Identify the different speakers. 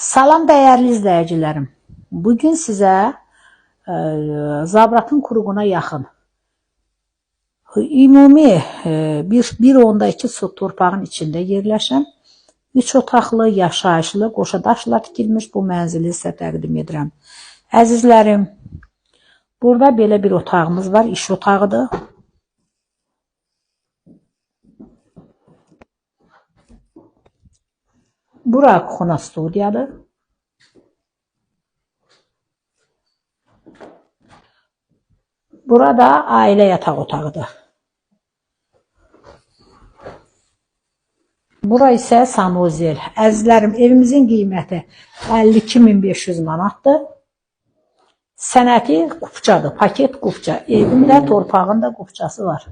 Speaker 1: Salam dəyərli izləyicilərim. Bugün sizə Zabratın Kuruğuna yaxın ümumi 1.2 sot torpağın içində yerləşən 3 otaqlı, yaşayışlı, qoşadaşla tikilmiş bu mənzili sizə təqdim edirəm. Əzizlərim, burada belə bir otağımız var, iş otağıdır. Bura kuxna studiyadır. Burada ailə yataq otağıdır. Bura isə sanuzel. Əzizlərim, evimizin qiyməti 52.500 manatdır. Sənəti qupçadır, paket qupça. Evində torpağında qupçası var.